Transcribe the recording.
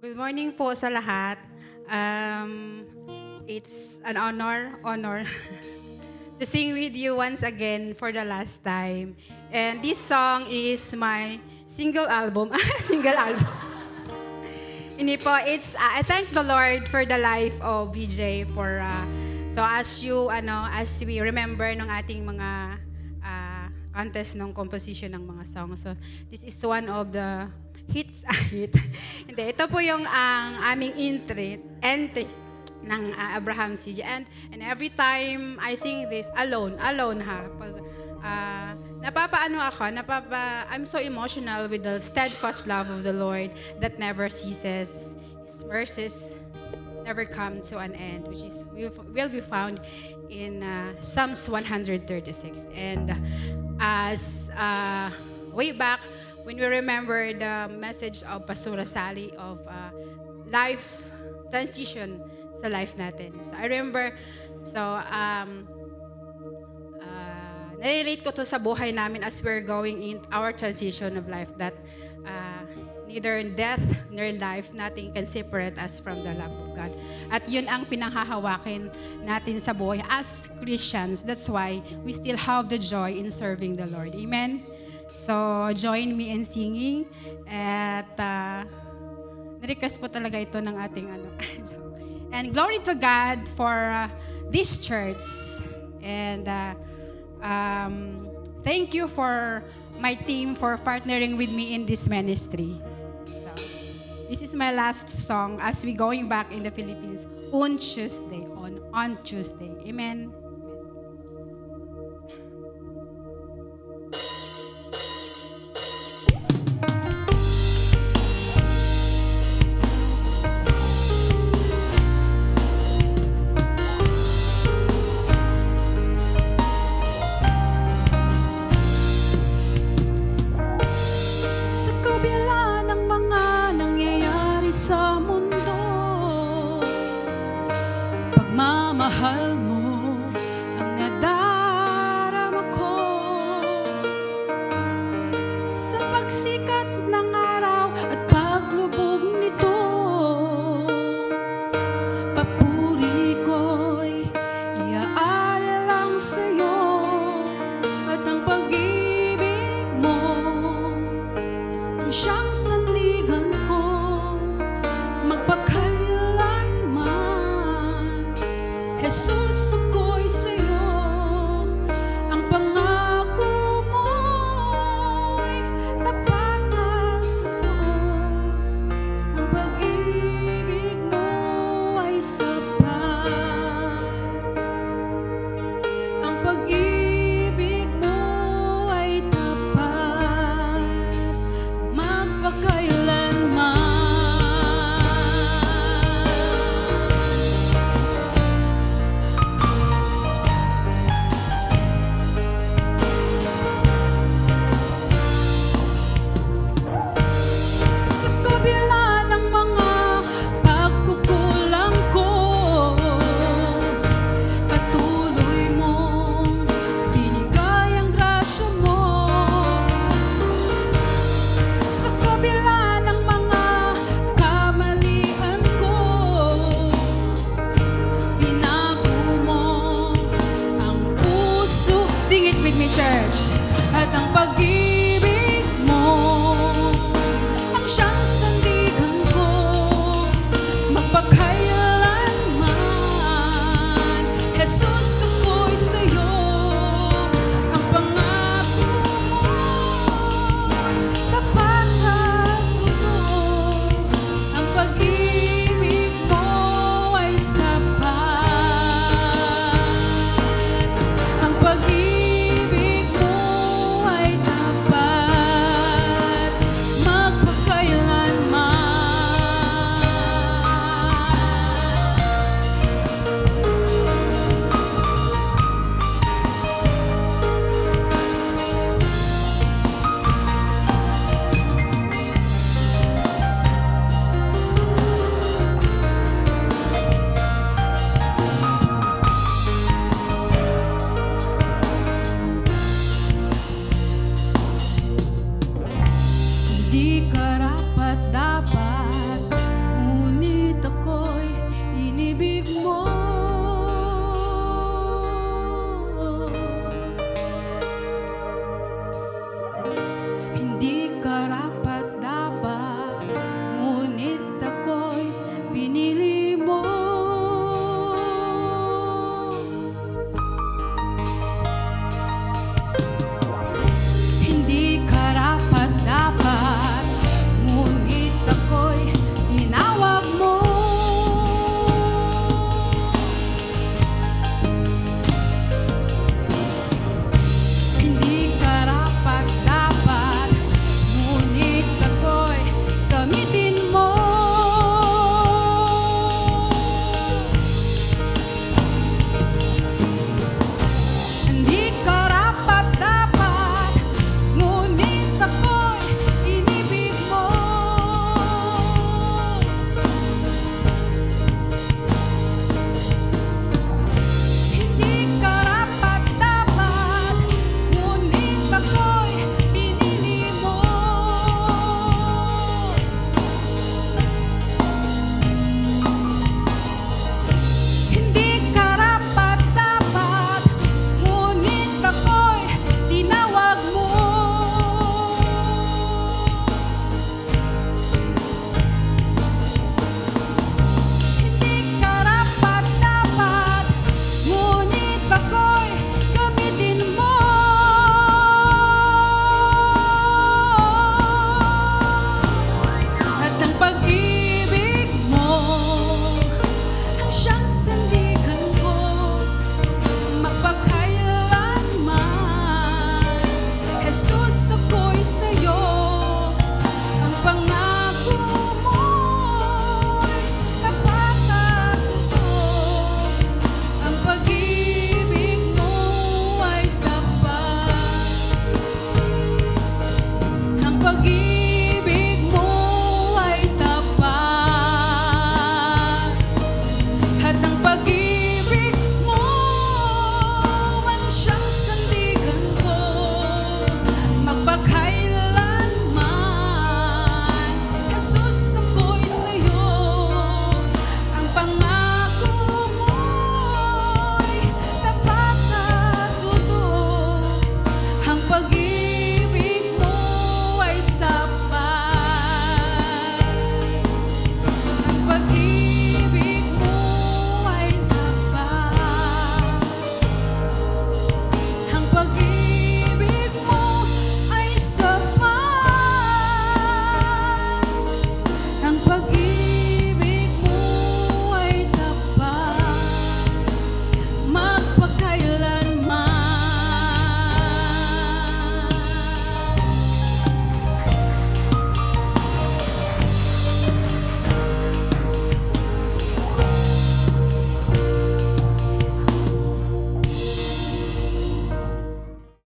Good morning po sa lahat. It's an honor to sing with you once again for the last time. And this song is my single album. Single album. Hindi po, I thank the Lord for the life of BJ for so as we remember ng ating mga contest ng composition ng mga songs. So this is one of the hits. Hindi, ito po yung ang aming entry ng Abraham CJ. And every time I sing this alone ha. Pag I'm so emotional with the steadfast love of the Lord that never ceases. His mercies never come to an end, which is will be found in Psalms 136. And as way back when we remember the message of Pastora Sally of life transition sa life natin. So I remember, nare-relate ko to sa buhay namin as we're going in our transition of life that neither death nor life, nothing can separate us from the love of God. At yun ang pinanghahawakin natin sa buhay as Christians. That's why we still have the joy in serving the Lord. Amen? So, join me in singing. At na-request po talaga ito ng ating And glory to God for this church. And thank you for my team for partnering with me in this ministry. So, this is my last song as we going back in the Philippines on Tuesday. Amen.